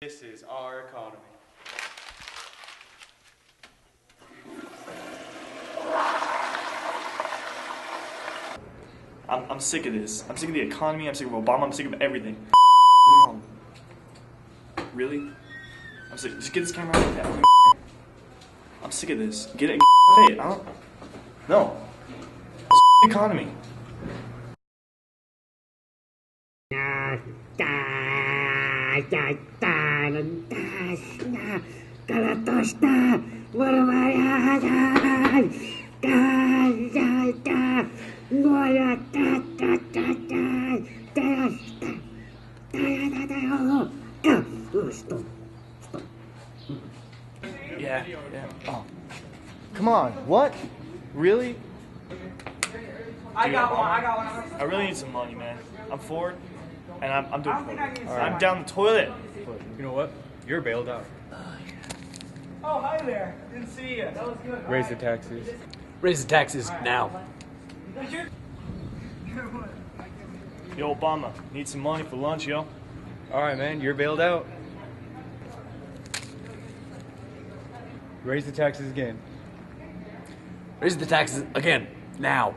This is our economy. I'm sick of this. I'm sick of the economy, I'm sick of Obama, I'm sick of everything. Really? I'm sick. Just get this camera out of that. I'm sick of this. Get it, fade. I don't. No. Economy. Yeah. Oh. Come on. What? Really? I got one. I really need some money, man. I'm forward, and I'm doing it. I'm down the toilet. You know what? You're bailed out. Oh, hi there. Didn't see you. That was good. Raise the taxes. Raise the taxes now. Yo, Obama, need some money for lunch, yo. All right, man. You're bailed out. Raise the taxes again. Raise the taxes again now.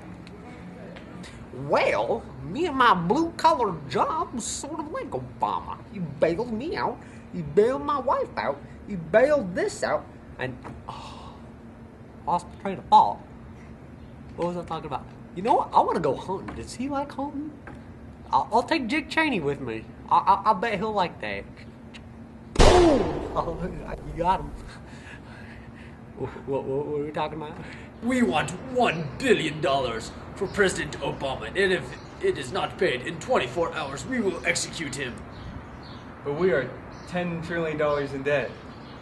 Well, me and my blue-collar job was sort of like Obama. He bailed me out, he bailed my wife out, he bailed this out, and lost the train of thought. What was I talking about? You know what? I want to go hunting. Does he like hunting? I'll take Dick Cheney with me. I bet he'll like that. Boom! You got him. What were we talking about? We want $1 billion for President Obama, and if it is not paid in 24 hours, we will execute him. But we are $10 trillion in debt.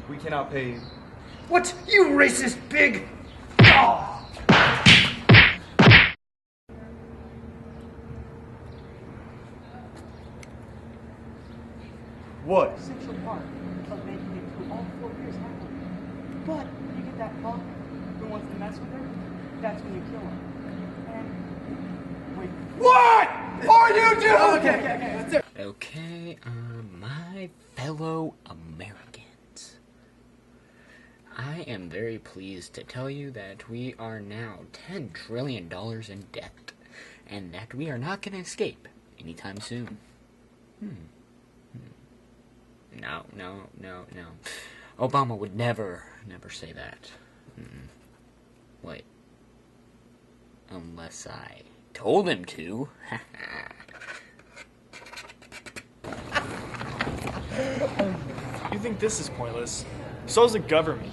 We cannot pay. What? You racist pig! Oh. What? Essential part of making it through all 4 years happily. But you get that punk who wants to mess with her, that's when you kill her. And wait. What are you doing? Okay. Okay, my fellow Americans, I am very pleased to tell you that we are now $10 trillion in debt, and that we are not going to escape anytime soon. No. Obama would never say that. Wait. Unless I told him to. You think this is pointless? So's the government.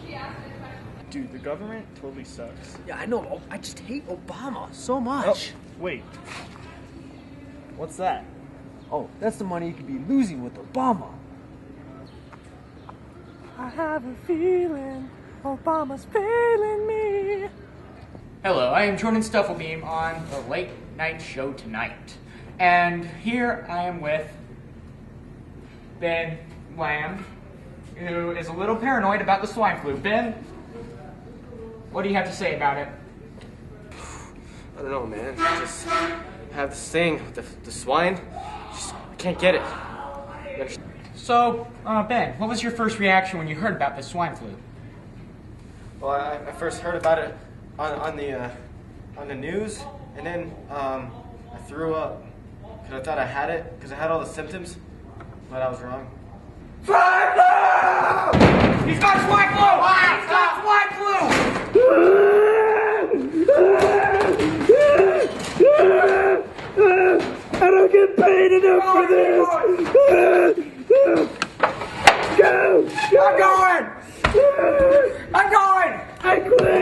Dude, the government totally sucks. Yeah, I know. I just hate Obama so much. Oh, wait. What's that? Oh, that's the money you could be losing with Obama. I have a feeling Obama's failing me. Hello, I am Jordan Stufflebeam on the Late Night Show tonight. And here I am with Ben Lamb, who is a little paranoid about the swine flu. Ben, what do you have to say about it? I don't know, man. I just have this thing with the swine. I can't get it. So, Ben, what was your first reaction when you heard about the swine flu? Well, I first heard about it on the news, and then I threw up because I thought I had it because I had all the symptoms, but I was wrong. Swine flu! He's got swine flu! He's got swine flu! I don't get paid enough for this. Go! I'm going! I quit!